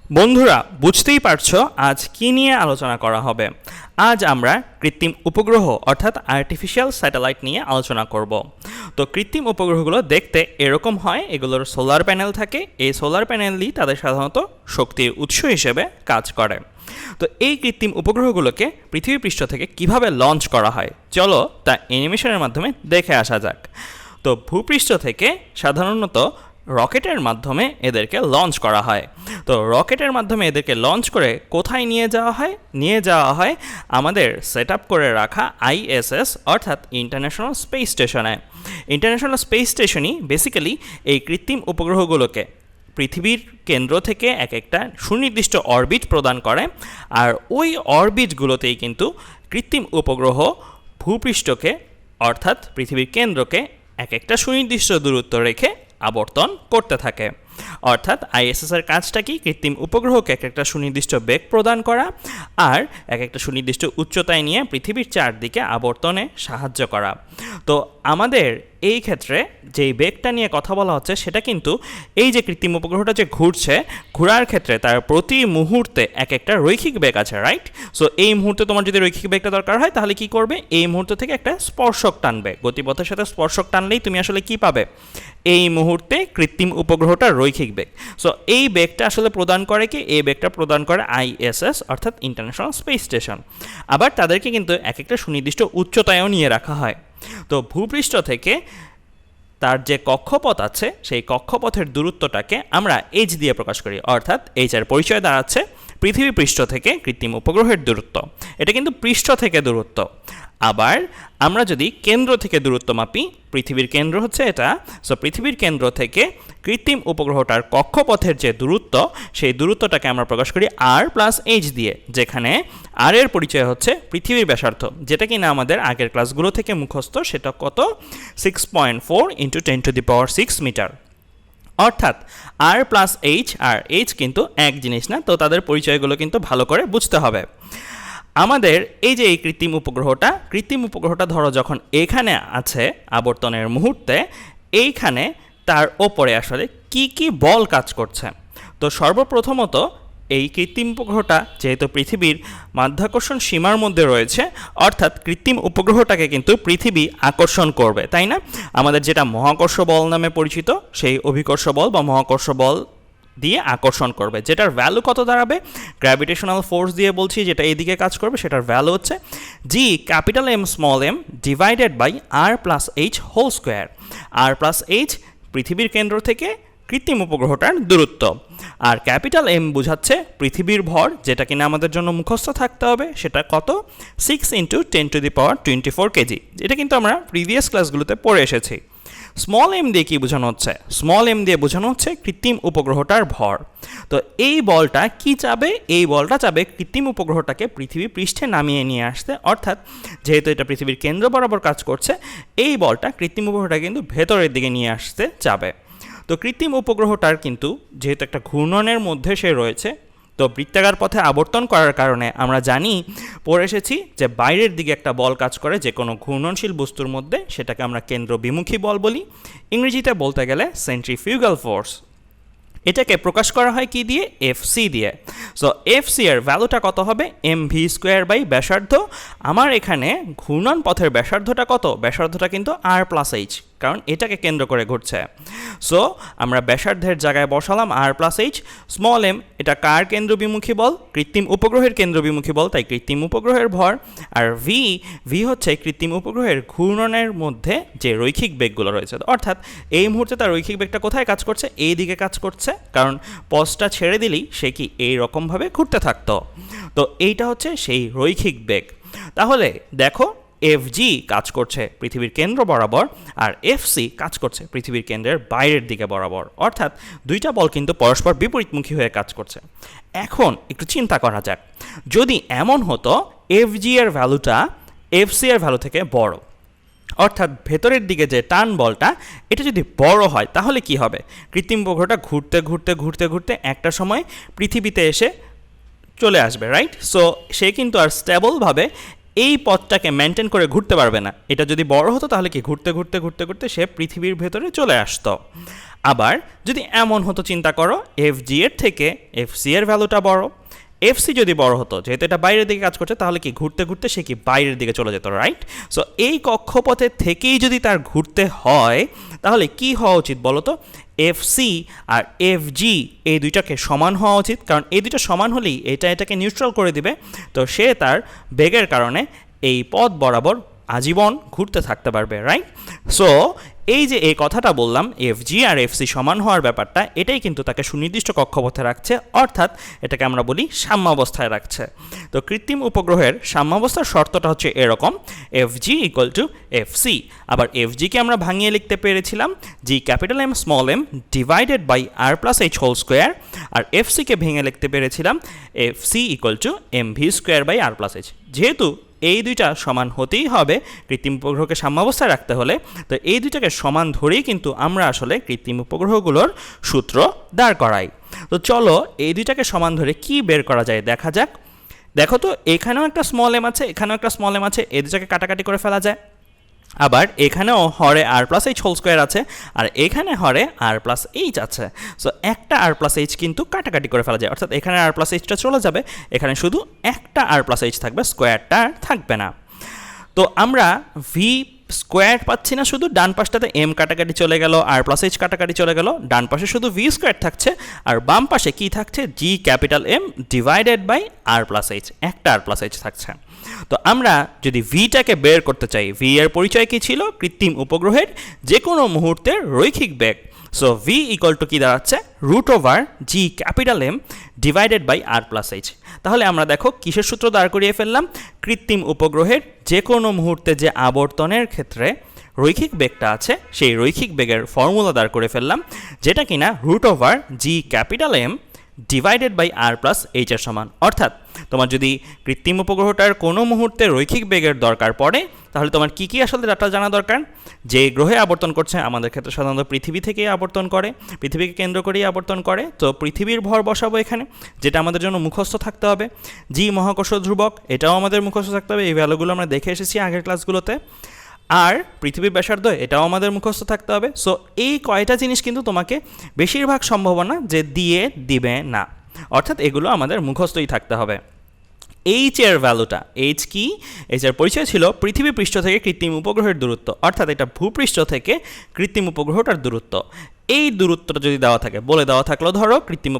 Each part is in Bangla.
বন্ধুরা বুঝতেই পারছো আজ কি নিয়ে আলোচনা করা হবে। আজ আমরা কৃত্রিম উপগ্রহ অর্থাৎ আর্টিফিশিয়াল স্যাটেলাইট নিয়ে আলোচনা করব। তো কৃত্রিম উপগ্রহগুলো দেখতে এরকম হয়, এগুলোর সোলার প্যানেল থাকে। এই সোলার প্যানেলই তাদের সাধারণত শক্তির উৎস হিসেবে কাজ করে। তো এই কৃত্রিম উপগ্রহগুলোকে পৃথিবী পৃষ্ঠ থেকে কিভাবে লঞ্চ করা হয় চলো তা অ্যানিমেশনের মাধ্যমে দেখে আসা যাক। তো ভূপৃষ্ঠ থেকে সাধারণত রকেটের মাধ্যমে এদেরকে লঞ্চ করা হয়। তো রকেটের মাধ্যমে এদেরকে লঞ্চ করে কোথায় নিয়ে যাওয়া হয় আমাদের সেট আপ করে রাখা আইএসএস অর্থাৎ ইন্টারন্যাশনাল স্পেস স্টেশনে। ইন্টারন্যাশনাল স্পেস স্টেশনই বেসিক্যালি এই কৃত্রিম উপগ্রহগুলোকে পৃথিবীর কেন্দ্র থেকে এক একটা সুনির্দিষ্ট অরবিট প্রদান করে, আর ওই অরবিটগুলোতেই কিন্তু কৃত্রিম উপগ্রহ ভূপৃষ্ঠকে অর্থাৎ পৃথিবীর কেন্দ্রকে এক একটা সুনির্দিষ্ট দূরত্ব রেখে আবর্তন করতে থাকে। অর্থাৎ আইএসএসের কাজটা কি, কৃত্রিম উপগ্রহকে এক একটা সুনির্দিষ্ট বেগ প্রদান করা আর এক একটা সুনির্দিষ্ট উচ্চতায় নিয়ে পৃথিবীর চারদিকে আবর্তনে সাহায্য করা। তো আমাদের এই ক্ষেত্রে যেই বেগটা নিয়ে কথা বলা হচ্ছে সেটা কিন্তু এই যে কৃত্রিম উপগ্রহটা যে ঘোরার ক্ষেত্রে তার প্রতি মুহূর্তে এক একটা রৈখিক বেগ আছে, রাইট? সো এই মুহূর্তে তোমার যদি রৈখিক বেগটা দরকার হয় তাহলে কি করবে, এই মুহূর্ত থেকে একটা স্পর্শক টানবে। গতিপথের সাথে স্পর্শক টানলেই তুমি আসলে কি পাবে, এই মুহূর্তে কৃত্রিম উপগ্রহটার রৈখিক বেগ। সো এই বেগটা আসলে প্রদান করে কি, এই বেগটা প্রদান করে আইএসএস অর্থাৎ ইন্টারন্যাশনাল স্পেস স্টেশন। আবার তাদেরকে কিন্তু এক একটা সুনির্দিষ্ট উচ্চতায়ও নিয়ে রাখা হয়। তো ভূপৃষ্ঠ থেকে তার যে কক্ষপথ আছে সেই কক্ষপথের দূরত্বটাকে আমরা এইচ দিয়ে প্রকাশ করি, অর্থাৎ এইচের পরিচয় দাঁড়াচ্ছে পৃথিবী পৃষ্ঠ থেকে কৃত্রিম উপগ্রহের দূরত্ব। এটা কিন্তু পৃষ্ঠ থেকে দূরত্ব। আবার আমরা যদি কেন্দ্র থেকে দূরত্ব মাপি, পৃথিবীর কেন্দ্র হচ্ছে এটা, সো পৃথিবীর কেন্দ্র থেকে কৃত্রিম উপগ্রহটার কক্ষপথের যে দূরত্ব সেই দূরত্বটাকে আমরা প্রকাশ করি আর প্লাস এইচ দিয়ে, যেখানে আর এর পরিচয় হচ্ছে পৃথিবীর ব্যাসার্ধ, যেটা কিনা আমাদের আগের ক্লাসগুলো থেকে মুখস্থ। সেটা কত, 6.4 × 10⁶ মিটার। অর্থাৎ আর প্লাস এইচ আর এইচ কিন্তু এক জিনিস না, তো তাদের পরিচয়গুলো কিন্তু ভালো করে বুঝতে হবে। আমাদের এই যে এই কৃত্রিম উপগ্রহটা ধরো যখন এখানে আছে আবর্তনের মুহূর্তে, এইখানে তার ওপরে আসলে কি কি বল কাজ করছে। তো সর্বপ্রথমত এই কৃত্রিম উপগ্রহটা যেহেতু পৃথিবীর মাধ্যাকর্ষণ সীমার মধ্যে রয়েছে, অর্থাৎ কৃত্রিম উপগ্রহটাকে কিন্তু পৃথিবী আকর্ষণ করবে, তাই না? আমাদের যেটা মহাকর্ষ বল নামে পরিচিত সেই অভিকর্ষ বল বা মহাকর্ষ বল দিয়ে আকর্ষণ করবে, যেটার ভ্যালু কত দাঁড়াবে, গ্র্যাভিটেশনাল ফোর্স দিয়ে বলছি যেটা এইদিকে কাজ করবে, সেটার ভ্যালু হচ্ছে G capital M small M divided by R plus H whole square. R plus h পৃথিবীর কেন্দ্র থেকে কৃত্রিম উপগ্রহটার দূরত্ব, আর ক্যাপিটাল এম বোঝাচ্ছে পৃথিবীর ভর, যেটা কিনা আমাদের জন্য মুখস্থ থাকতে হবে। সেটা কত, 6 × 10⁻24 কেজি। এটা কিন্তু আমরা প্রিভিয়াস ক্লাসগুলোতে পড়ে এসেছি। স্মল এম দিয়ে কি বোঝানো হচ্ছে, স্মল এম দিয়ে বোঝানো হচ্ছে কৃত্রিম উপগ্রহটার ভর। তো এই বলটা কি চাবে, এই বলটা চাবে কৃত্রিম উপগ্রহটাকে পৃথিবী পৃষ্ঠে নামিয়ে নিয়ে আসতে, অর্থাৎ যেহেতু এটা পৃথিবীর কেন্দ্র বরাবর কাজ করছে, এই বলটা কৃত্রিম উপগ্রহটাকে কিন্তু ভেতরের দিকে নিয়ে আসতে চাবে। তো কৃত্রিম উপগ্রহটার কিন্তু যেহেতু একটা ঘূর্ণনের মধ্যে সে রয়েছে, তো বৃত্তাকার পথে আবর্তন করার কারণে আমরা পড়ে এসেছি যে বাইরের দিকে একটা বল কাজ করে যে কোনো ঘূর্ণনশীল বস্তুর মধ্যে, সেটাকে আমরা কেন্দ্রবিমুখী বল বলি। ইংরেজিতে বলতে গেলে সেন্ট্রিফিউগাল ফোর্স। এটাকে প্রকাশ করা হয় কি দিয়ে, এফসি দিয়ে। সো এফসি এর ভ্যালুটা কত হবে, mv² ব্যাসার্ধ। আমার এখানে ঘূর্ণন পথের ব্যাসার্ধটা কত, ব্যাসার্ধটা কিন্তু আর প্লাস এইচ, কারণ এটাকে কেন্দ্র করে ঘুরছে। সো আমরা ব্যাসার্ধের জায়গায় বসালাম আর প্লাস এইচ। স্মল এম এটা কার কেন্দ্রবিমুখী বল, কৃত্রিম উপগ্রহের কেন্দ্রবিমুখী বল, তাই কৃত্রিম উপগ্রহের ভর। আর ভি হচ্ছে কৃত্রিম উপগ্রহের ঘূর্ণনের মধ্যে যে রৈখিক বেগগুলো রয়েছে, অর্থাৎ এই মুহূর্তে তার রৈখিক বেগটা কোথায় কাজ করছে, এই দিকে কাজ করছে, কারণ পথটা ছেড়ে দিলেই সে কি এই রকমভাবে ঘুরতে থাকতো। তো এইটা হচ্ছে সেই রৈখিক বেগ। তাহলে দেখো এফজি কাজ করছে পৃথিবীর কেন্দ্র বরাবর আর এফসি কাজ করছে পৃথিবীর কেন্দ্রের বাইরের দিকে বরাবর, অর্থাৎ দুইটা বল কিন্তু পরস্পর বিপরীতমুখী হয়ে কাজ করছে। এখন একটু চিন্তা করা যাক, যদি এমন হতো এফজি এর ভ্যালুটা এফসি এর ভ্যালু থেকে বড়, অর্থাৎ ভেতরের দিকে যে টান বলটা এটা যদি বড় হয় তাহলে কি হবে, কৃত্রিম উপগ্রহটা ঘুরতে ঘুরতে ঘুরতে ঘুরতে একটা সময় পৃথিবীতে এসে চলে আসবে, রাইট? সো সে কিন্তু আর স্টেবলভাবে এই পথটাকে মেনটেন করে ঘুরতে পারবে না। এটা যদি বড় হতো তাহলে কি ঘুরতে ঘুরতে ঘুরতে ঘুরতে সে পৃথিবীর ভেতরে চলে আসতো। আবার যদি এমন হতো, চিন্তা করো এফজি এর থেকে এফসি এর ভ্যালুটা বড়, এফসি যদি বড় হতো, যেহেতু এটা বাইরের দিকে কাজ করছে, তাহলে কি ঘুরতে ঘুরতে সে কি বাইরের দিকে চলে যেত, রাইট? সো এই কক্ষপথের থেকেই যদি তার ঘুরতে হয়, তাহলে কি হওয়া উচিত বলো তো? এফসি আর এফজি এই দুইটাকে সমান হওয়া উচিত, কারণ এই দুইটা সমান হলেই এটা এটাকে নিউট্রাল করে দিবে। তো সে তার বেগের কারণে এই পথ বরাবর আজীবন ঘুরতে থাকতে পারবে, রাইট? সো এই যে এই কথাটা বললাম এফজি আর এফসি সমান হওয়ার ব্যাপারটা, এটাই কিন্তু তাকে সুনির্দিষ্ট কক্ষপথে রাখছে, অর্থাৎ এটাকে আমরা বলি সাম্যাবস্থায় রাখছে। তো কৃত্রিম উপগ্রহের সাম্যাবস্থার শর্তটা হচ্ছে এরকম, এফজি ইকুয়াল টু এফসি। আবার এফজিকে আমরা ভাঙিয়ে লিখতে পেরেছিলাম G capital M small M divided by R plus H whole square, আর এফসিকে ভেঙে লিখতে পেরেছিলাম FC equal to M V square by R plus H. যেহেতু এই দুইটা সমান হতেই হবে কৃত্রিম উপগ্রহকে সাম্যাবস্থায় রাখতে হলে, তো এই দুইটাকে সমান ধরেই কিন্তু আমরা আসলে কৃত্রিম উপগ্রহগুলোর সূত্র দাঁড় করাই। তো চলো এই দুইটাকে সমান ধরে কি বের করা যায় দেখা যাক। দেখো তো এখানেও একটা স্মল এম আছে, এখানেও একটা স্মল এম আছে, এই দুটাকে কাটাকাটি করে ফেলা যায়। আবার এখানেও হরে আর প্লাস এইচ হোল স্কোয়ার আছে, আর এখানে হরে আর প্লাস এইচ আছে। সো একটা আর প্লাস এইচ কিন্তু কাটাকাটি করে ফেলা যায়, অর্থাৎ এখানে আর প্লাস এইচটা চলে যাবে, এখানে শুধু একটা আর প্লাস এইচ থাকবে, স্কোয়ারটা আর থাকবে না। তো আমরা ভি স্কোয়ার পাচ্ছি না, শুধু ডান পাশটাতে এম কাটাকাটি চলে গেল, আর প্লাস এইচ কাটাকাটি চলে গেল, ডান পাশে শুধু ভি স্কোয়ার থাকছে, আর বাম পাশে কি থাকছে? G capital M divided by R plus h, একটা আর প্লাস এইচ থাকছে। তো আমরা যদি ভিটাকে বের করতে চাই, ভি এর পরিচয় কী ছিল? কৃত্রিম উপগ্রহের যে কোনো মুহূর্তের রৈখিক বেগ। সো ভি ইকুয়াল টু কী দাঁড়াচ্ছে? Root over G capital M divided by R plus h. তাহলে আমরা দেখো কিসের সূত্র দাঁড় করিয়ে ফেললাম? কৃত্রিম উপগ্রহের যে কোনো মুহূর্তে যে আবর্তনের ক্ষেত্রে রৈখিক বেগটা আছে, সেই রৈখিক বেগের ফর্মুলা দাঁড় করে ফেললাম, যেটা কিনা root over G capital M divided by R plus এইচের সমান। অর্থাৎ তোমার যদি কৃত্রিম উপগ্রহটার কোনো মুহূর্তে রৈখিক বেগের দরকার পড়ে, তাহলে তোমার কী কী আসলে ডাটা জানা দরকার? যে গ্রহে আবর্তন করছে, আমাদের ক্ষেত্রে সাধারণত পৃথিবী থেকেই আবর্তন করে, পৃথিবীকে কেন্দ্র করেই আবর্তন করে, তো পৃথিবীর ভর বসাবো এখানে, যেটা আমাদের জন্য মুখস্থ থাকতে হবে। জি মহাকর্ষ ধ্রুবক, এটাও আমাদের মুখস্থ থাকতে হবে, এই ভ্যালুগুলো আমরা দেখে এসেছি আগের ক্লাসগুলোতে। আর পৃথিবীর ব্যাসার্ধ, এটাও আমাদের মুখস্থ থাকতে হবে। সো এই কয়টা জিনিস কিন্তু তোমাকে বেশিরভাগ সম্ভাবনা যে দিয়ে দিবে না, অর্থাৎ এগুলো আমাদের মুখস্থই থাকতে হবে। এইচ এর ভ্যালুটা, এইচ কি? এইচ এর পরিচয় ছিল পৃথিবী পৃষ্ঠ থেকে কৃত্রিম উপগ্রহের দূরত্ব, অর্থাৎ এটা ভূপৃষ্ঠ থেকে কৃত্রিম উপগ্রহটার দূরত্ব। এই দূরত্বটা যদি দেওয়া থাকে, বলে দেওয়া থাকলো ধরো কৃত্রিম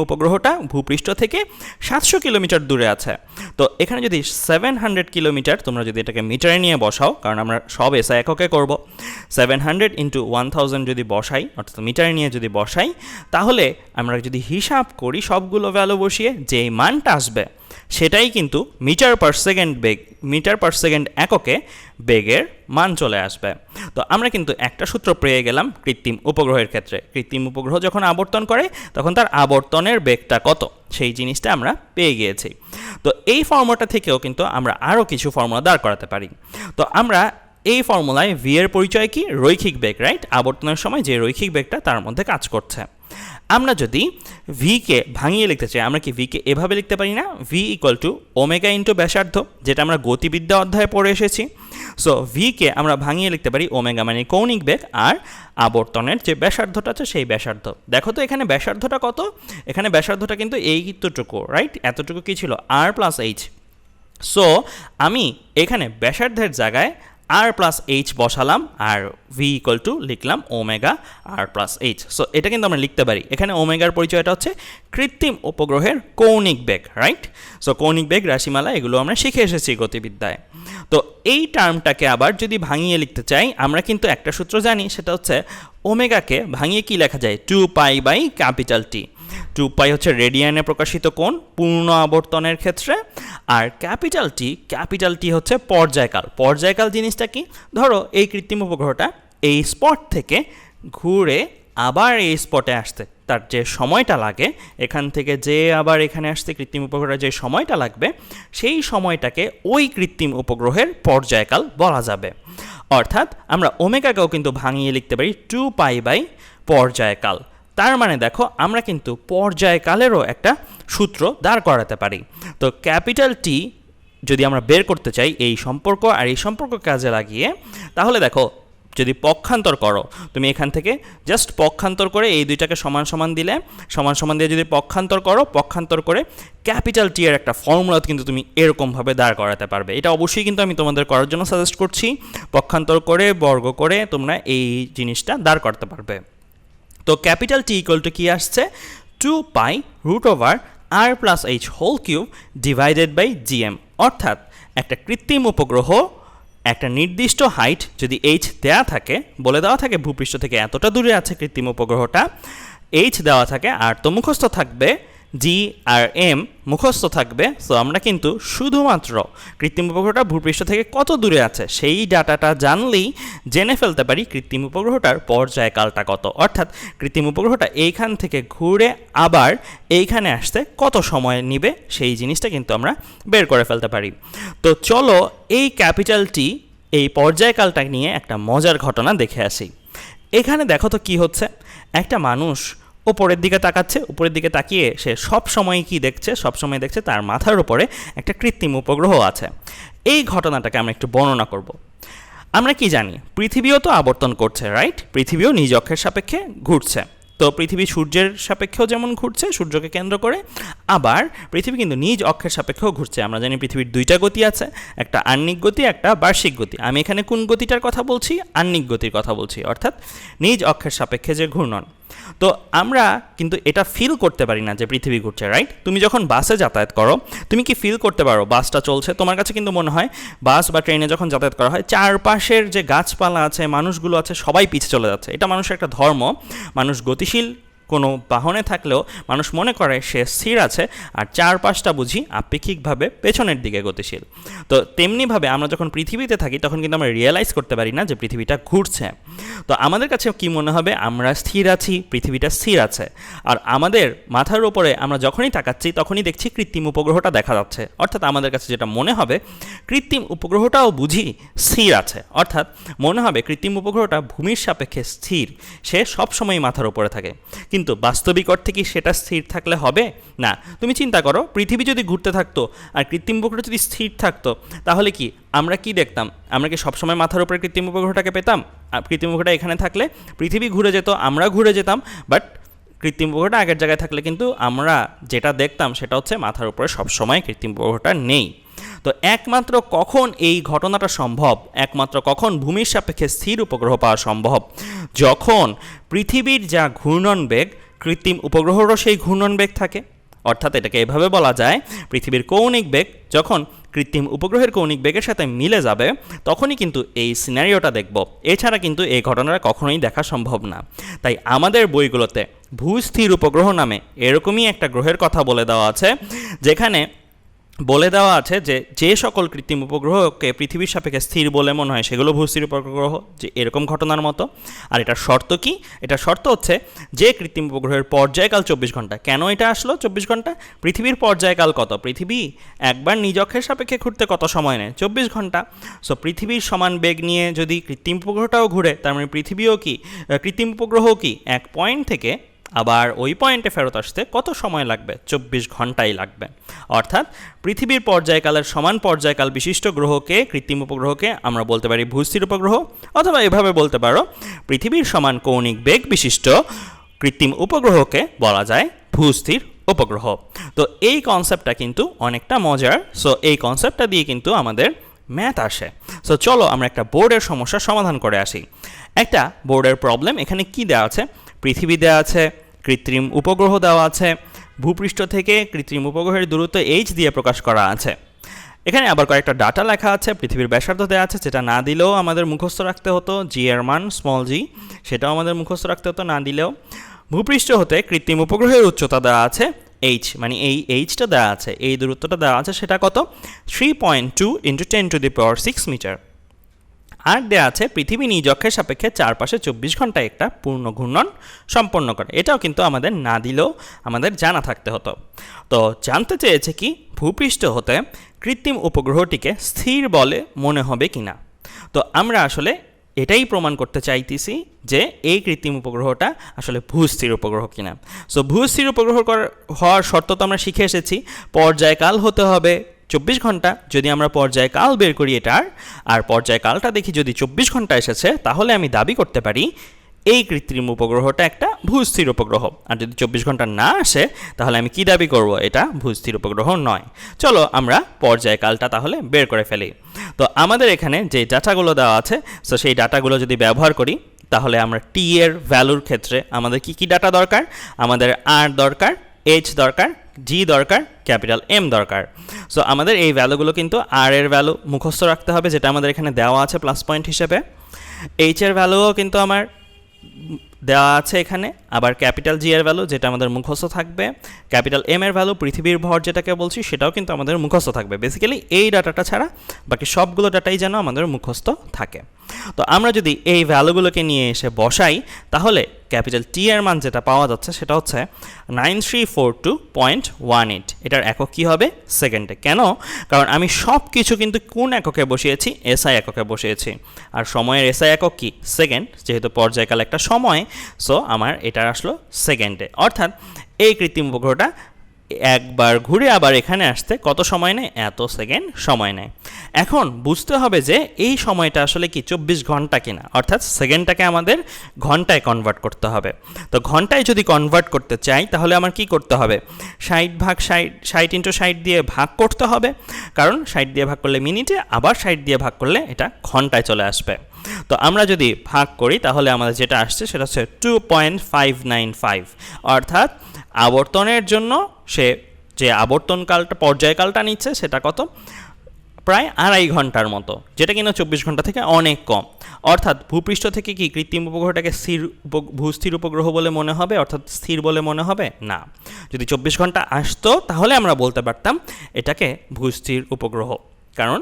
উপগ্রহটা ভূপৃষ্ঠ থেকে 700 কিলোমিটার দূরে আছে। তো এখানে যদি 700 কিলোমিটার, তোমরা যদি এটাকে মিটারে নিয়ে বসাও, কারণ আমরা সব এসআই এককে করব, 700 ইন্টু 1000 যদি বসাই, অর্থাৎ মিটারে নিয়ে যদি বসাই, তাহলে আমরা যদি হিসাব করি সবগুলো ভ্যালু বসিয়ে, যেই মানটা আসবে সেটাই কিন্তু মিটার পার সেকেন্ড এককে বেগের মান চলে আসবে। তো আমরা কিন্তু একটা সূত্র পেয়ে গেলাম কৃত্রিম উপগ্রহের ক্ষেত্রে। কৃত্রিম উপগ্রহ যখন আবর্তন করে তখন তার আবর্তনের বেগটা কত, সেই জিনিসটা আমরা পেয়ে গিয়েছি। তো এই ফর্মুলাটা থেকেও কিন্তু আমরা আরও কিছু ফর্মুলা দাঁড় করাতে পারি। তো আমরা এই ফর্মুলায় ভি এর পরিচয় কি? রৈখিক বেগ, রাইট? আবর্তনের সময় যে রৈখিক বেগটা তার মধ্যে কাজ করছে। আমরা যদি ভিকে ভাঙিয়ে লিখতে চাই, আমরা কি ভিকে এভাবে লিখতে পারি না? V equal two omega into ব্যাসার্ধ, যেটা আমরা গতিবিদ্যা অধ্যায়ে পড়ে এসেছি। সো ভিকে আমরা ভাঙিয়ে লিখতে পারি ওমেগা মানে কৌণিক বেগ, আর আবর্তনের যে ব্যাসার্ধটা আছে সেই ব্যাসার্ধ। দেখো তো এখানে ব্যাসার্ধটা কত? এখানে ব্যাসার্ধটা কিন্তু এইটুকু, রাইট? এতটুকু কি ছিল? আর প্লাস এইচ। সো আমি এখানে ব্যাসার্ধের জায়গায় আর প্লাস এইচ বসালাম, আর ভি ইকুয়াল টু লিখলাম ওমেগা আর প্লাস এইচ। সো এটা কিন্তু আমরা লিখতে পারি। এখানে ওমেগার পরিচয়টা হচ্ছে কৃত্রিম উপগ্রহের কৌণিক বেগ, রাইট? সো কৌণিক বেগ, রাশিমালা, এগুলো আমরা শিখে এসেছি গতিবিদ্যায়। তো এই টার্মটাকে আবার যদি ভাঙিয়ে লিখতে চাই, আমরা কিন্তু একটা সূত্র জানি, সেটা হচ্ছে ওমেগাকে ভাঙিয়ে কি লেখা যায়? 2π বাই ক্যাপিটাল টি। 2π হচ্ছে রেডিয়ানে প্রকাশিত কোণ পূর্ণ আবর্তনের ক্ষেত্রে, আর ক্যাপিটাল টি হচ্ছে পর্যায়কাল। পর্যায়কাল জিনিসটা কি? ধরো এই কৃত্রিম উপগ্রহটা এই স্পট থেকে ঘুরে আবার এই স্পটে আসতে তার যে সময়টা লাগে, এখান থেকে যে আবার এখানে আসতে কৃত্রিম উপগ্রহের যে সময়টা লাগবে, সেই সময়টাকে ওই কৃত্রিম উপগ্রহের পর্যায়কাল বলা যাবে। অর্থাৎ আমরা ওমেগাকেও কিন্তু ভাঙিয়ে লিখতে পারি 2π বাই পর্যায়কাল। তার মানে দেখো আমরা কিন্তু পর্যায়কালেরও একটা সূত্র দাঁড় করাতে পারি। তো ক্যাপিটাল টি যদি আমরা বের করতে চাই এই সম্পর্ক আর এই সম্পর্ক কাজে লাগিয়ে, তাহলে দেখো যদি পক্ষান্তর করো, তুমি এখান থেকে জাস্ট পক্ষান্তর করে এই দুইটাকে সমান সমান দিলে, সমান সমান দিয়ে যদি পক্ষান্তর করো, পক্ষান্তর করে ক্যাপিটাল টি এর একটা ফর্মুলা কিন্তু তুমি এরকমভাবে দাঁড় করাতে পারবে। এটা অবশ্যই কিন্তু আমি তোমাদের করার জন্য সাজেস্ট করছি, পক্ষান্তর করে বর্গ করে তোমরা এই জিনিসটা দাঁড় করতে পারবে। তো ক্যাপিটাল টি ইকুয়াল টু কী আসছে, 2π√r+h³ ডিভাইডেড বাই gm, অর্থাৎ একটা কৃত্রিম উপগ্রহ একটা নির্দিষ্ট হাইট যদি h দেওয়া থাকে, বলে দেওয়া থাকে ভূপৃষ্ঠ থেকে এতটা দূরে আছে কৃত্রিম উপগ্রহটা, h দেওয়া থাকে আর তো মুখস্থ থাকবে g আর m মুখস্থ থাকবে। সো আমরা কিন্তু শুধুমাত্র কৃত্রিম উপগ্রহটা ভূপৃষ্ঠ থেকে কত দূরে আছে সেই ডাটাটা জানলেই জেনে ফেলতে পারি কৃত্রিম উপগ্রহটার পর্যায়কালটা কত, অর্থাৎ কৃত্রিম উপগ্রহটা এইখান থেকে ঘুরে আবার এইখানে আসতে কত সময় নেবে সেই জিনিসটা কিন্তু আমরা বের করে ফেলতে পারি। তো চলো এই ক্যাপিটাল টি এই পর্যায়কালটা নিয়ে একটা মজার ঘটনা দেখে আসি। এখানে দেখো তো কি হচ্ছে, একটা মানুষ উপরের দিকে তাকাচ্ছে, উপরের দিকে তাকিয়ে সে সব সময় কি দেখছে, সব সময় দেখছে তার মাথার উপরে একটা কৃত্রিম উপগ্রহ আছে। এই ঘটনাটাকে আমরা একটু বর্ণনা করব। আমরা কি জানি, পৃথিবীও তো আবর্তন করছে, রাইট? পৃথিবীও নিজ অক্ষের সাপেক্ষে ঘুরছে। তো পৃথিবী সূর্যের সাপেক্ষেও যেমন ঘুরছে সূর্যকে কেন্দ্র করে, আবার পৃথিবী কিন্তু নিজ অক্ষের সাপেক্ষেও ঘুরছে। আমরা জানি পৃথিবীর দুইটা গতি আছে, একটা আহ্নিক গতি, একটা বার্ষিক গতি। আমি এখানে কোন গতিটার কথা বলছি? আহ্নিক গতির কথা বলছি, অর্থাৎ নিজ অক্ষের সাপেক্ষে যে ঘূর্ণন। তো আমরা কিন্তু এটা ফিল করতে পারি না যে পৃথিবী ঘুরছে, রাইট? তুমি যখন বাসে যাতায়াত করো, তুমি কি ফিল করতে পারো বাসটা চলছে? তোমার কাছে কিন্তু মনে হয় বাস বা ট্রেনে যখন যাতায়াত করা হয়, চারপাশের যে গাছপালা আছে, মানুষগুলো আছে, সবাই পিছে চলে যাচ্ছে। এটা মানুষের একটা ধর্ম। মানুষ গতিশীল কোনো বাহনে থাকলেও মানুষ মনে করে সে স্থির আছে, আর চারপাশটা বুঝি আপেক্ষিকভাবে পেছনের দিকে গতিশীল। তো তেমনিভাবে আমরা যখন পৃথিবীতে থাকি তখন কিন্তু আমরা রিয়েলাইজ করতে পারি না যে পৃথিবীটা ঘুরছে। তো আমাদের কাছে কি মনে হবে, আমরা স্থির আছি, পৃথিবীটা স্থির আছে। আর আমাদের মাথার উপরে আমরা যখনই তাকাচ্ছি তখনই দেখছি কৃত্রিম উপগ্রহটা দেখা যাচ্ছে, অর্থাৎ আমাদের কাছে যেটা মনে হবে কৃত্রিম উপগ্রহটাও বুঝি স্থির আছে, অর্থাৎ মনে হবে কৃত্রিম উপগ্রহটা ভূমির সাপেক্ষে স্থির, সে সবসময় মাথার উপরে থাকে। কিন্তু বাস্তবিক অর্থে কি সেটা স্থির থাকলে হবে না? তুমি চিন্তা করো, পৃথিবী যদি ঘুরতে থাকতো আর কৃত্রিম উপগ্রহ যদি স্থির থাকতো, তাহলে কি আমরা কি দেখতাম? আমরা কি সবসময় মাথার উপরে কৃত্রিম উপগ্রহটাকে পেতাম? আর কৃত্রিম উপগ্রহটা এখানে থাকলে পৃথিবী ঘুরে যেত, আমরা ঘুরে যেতাম, বাট কৃত্রিম উপগ্রহটা আগের জায়গায় থাকলে কিন্তু আমরা যেটা দেখতাম সেটা হচ্ছে মাথার উপরে সবসময় কৃত্রিম উপগ্রহটা নেই। তো একমাত্র কখন এই ঘটনাটা সম্ভব, একমাত্র কখন ভূমির সাপেক্ষে স্থির উপগ্রহ পাওয়া সম্ভব, যখন পৃথিবীর যা ঘূর্ণন বেগ কৃত্রিম উপগ্রহেরও সেই ঘূর্ণন বেগ থাকে। অর্থাৎ এটাকে এভাবে বলা যায়, পৃথিবীর কৌণিক বেগ যখন কৃত্রিম উপগ্রহের কৌণিক বেগের সাথে মিলে যাবে তখনই কিন্তু এই সিনারিওটা দেখব। এছাড়া কিন্তু এই ঘটনাটা কখনোই দেখা সম্ভব না। তাই আমাদের বইগুলোতে ভূস্থির উপগ্রহ নামে এরকমই একটা গ্রহের কথা বলে দেওয়া আছে, যেখানে বলে দেওয়া আছে যে যে সকল কৃত্রিম উপগ্রহকে পৃথিবীর সাপেক্ষে স্থির বলে মনে হয় সেগুলো ভূস্থির উপগ্রহ, যে এরকম ঘটনার মতো। আর এটার শর্ত কি? এটার শর্ত হচ্ছে যে কৃত্রিম উপগ্রহের পর্যায়কাল 24 ঘন্টা। কেন এটা আসলো 24 ঘন্টা? পৃথিবীর পর্যায়কাল কত? পৃথিবী একবার নিজ অক্ষের সাপেক্ষে ঘুরতে কত সময় নেয়? 24 ঘন্টা। সো পৃথিবীর সমান বেগ নিয়ে যদি কৃত্রিম উপগ্রহটাও ঘুরে, তার মানে পৃথিবীও কি, কৃত্রিম উপগ্রহও কি এক পয়েন্ট থেকে আবার ওই পয়েন্টে ফেরত আসতে কত সময় লাগবে? 24 ঘন্টাই লাগবে। অর্থাৎ পৃথিবীর পর্যায়কালের সমান পর্যায়কাল বিশিষ্ট গ্রহকে, কৃত্রিম উপগ্রহকে আমরা বলতে পারি ভূস্থির উপগ্রহ, অথবা এভাবে বলতে পারো পৃথিবীর সমান কৌণিক বেগ বিশিষ্ট কৃত্রিম উপগ্রহকে বলা যায় ভূস্থির উপগ্রহ। তো এই কনসেপ্টটা কিন্তু অনেকটা মজার। সো এই কনসেপ্টটা দিয়ে কিন্তু আমাদের ম্যাথ আসে। সো চলো আমরা একটা বোর্ডের সমস্যার সমাধান করে আসি। একটা বোর্ডের প্রবলেম, এখানে কি দেওয়া আছে? পৃথিবী দেওয়া আছে, কৃত্রিম উপগ্রহ দেওয়া আছে, ভূপৃষ্ঠ থেকে কৃত্রিম উপগ্রহের দূরত্ব h দিয়ে প্রকাশ করা আছে। এখানে আবার কয়েকটা ডাটা লেখা আছে, পৃথিবীর ব্যাসার্ধ দেওয়া আছে, যেটা না দিলেও আমাদের মুখস্থ রাখতে হতো, জি এর মান স্মল জি, সেটাও আমাদের মুখস্থ রাখতে হতো না দিলেও। ভূপৃষ্ঠ হতে কৃত্রিম উপগ্রহের উচ্চতা দেওয়া আছে h, মানে এই এইচটা দেওয়া আছে, এই দূরত্বটা দেওয়া আছে, সেটা কত? 3.2 × 10⁶ মিটার। আর দেওয়া আছে পৃথিবী নিজ অক্ষের সাপেক্ষে চারপাশে 24 ঘন্টায় একটা পূর্ণ ঘূর্ণন সম্পন্ন করে। এটাও কিন্তু আমাদের না দিলেও আমাদের জানা থাকতে হতো। তো জানতে চেয়েছে কি, ভূপৃষ্ঠ হতে কৃত্রিম উপগ্রহটিকে স্থির বলে মনে হবে কিনা। তো আমরা আসলে এটাই প্রমাণ করতে চাইতেছি যে এই কৃত্রিম উপগ্রহটা আসলে ভূস্থির উপগ্রহ কিনা। সো ভূস্থির উপগ্রহ হওয়ার শর্ত তো আমরা শিখে এসেছি, পর্যায়কাল হতে হবে 24 ঘন্টা যদি আমরা পর্যায়কাল বের করি এটার, আর পর্যায়কালটা দেখি যদি 24 ঘন্টা এসেছে, তাহলে আমি দাবি করতে পারি এই কৃত্রিম উপগ্রহটা একটা ভূস্থির উপগ্রহ। আর যদি 24 ঘন্টা না আসে, তাহলে আমি কি দাবি করব? এটা ভূস্থির উপগ্রহ নয়। চলো আমরা পর্যায়কালটা তাহলে বের করে ফেলি। তো আমাদের এখানে যে ডাটাগুলো দেওয়া আছে, সো সেই ডাটাগুলো যদি ব্যবহার করি, তাহলে আমরা টি এর ভ্যালুর ক্ষেত্রে আমাদের কি কি ডাটা দরকার? আমাদের আর দরকার, এইচ দরকার, জি দরকার, ক্যাপিটাল এম দরকার। সো আমাদের এই ভ্যালুগুলো কিন্তু আর এর ভ্যালু মুখস্থ রাখতে হবে, যেটা আমাদের এখানে দেওয়া আছে প্লাস পয়েন্ট হিসেবে। এইচ এর ভ্যালুও কিন্তু আমার দেওয়া আছে এখানে, আবার ক্যাপিটাল জি এর ভ্যালু যেটা আমাদের মুখস্থ থাকবে, ক্যাপিটাল এম এর ভ্যালু পৃথিবীর ভর যেটাকে বলছি সেটাও কিন্তু আমাদের মুখস্থ থাকবে। বেসিক্যালি এই ডাটাটা ছাড়া বাকি সবগুলো ডাটাই যেন আমাদের মুখস্থ থাকে। তো আমরা যদি এই ভ্যালুগুলোকে নিয়ে এসে বসাই, তাহলে ক্যাপিটাল টি এর মান যেটা পাওয়া যাচ্ছে সেটা হচ্ছে 9342.18। এটার একক কী হবে? সেকেন্ডে। কেন? কারণ আমি সব কিছু কিন্তু কোন এককে বসিয়েছি? এসআই এককে বসিয়েছি। আর সময়ের এসআই একক কি? সেকেন্ড। যেহেতু পর্যায়কাল একটা সময়, সো আমার এটা আসলো সেকেন্ডে। অর্থাৎ এই কৃত্রিম উপগ্রহটা একবার ঘুরে আবার এখানে আসতে কত সময় নেয়? এত সেকেন্ড সময় নেয়। এখন বুঝতে হবে যে এই সময়টা আসলে কি 24 ঘন্টা কিনা, অর্থাৎ সেকেন্ডটাকে আমাদের ঘন্টায় কনভার্ট করতে হবে। তো ঘন্টায় যদি কনভার্ট করতে চাই, তাহলে আমার কি করতে হবে? 60 দিয়ে ভাগ করতে হবে, কারণ 60 দিয়ে ভাগ করলে মিনিটে, আবার 60 দিয়ে ভাগ করলে এটা ঘন্টায় চলে আসবে। তো আমরা যদি ভাগ করি, তাহলে আমাদের যেটা আসছে সেটা হচ্ছে 2.595। অর্থাৎ আবর্তনের জন্য সে যে আবর্তনকালটা, পর্যায়কালটা নিচ্ছে সেটা কত? প্রায় 2.5 ঘন্টার মতো, যেটা কিনা 24 ঘন্টা থেকে অনেক কম। অর্থাৎ ভূপৃষ্ঠ থেকে কি কৃত্রিম উপগ্রহটাকে ভূস্থির উপগ্রহ বলে মনে হবে, অর্থাৎ স্থির বলে মনে হবে না। যদি 24 ঘন্টা আসতো, তাহলে আমরা বলতে পারতাম এটাকে ভূস্থির উপগ্রহ, কারণ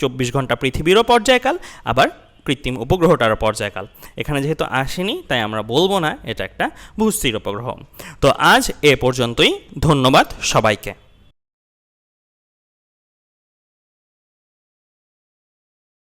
24 ঘন্টা পৃথিবীরও পর্যায়কাল, আবার কৃত্রিম উপগ্রহটারও পর্যায়কাল। এখানে যেহেতু আসেনি, তাই আমরা বলবো না এটা একটা ভূস্থির উপগ্রহ। তো আজ এ পর্যন্তই। ধন্যবাদ সবাইকে।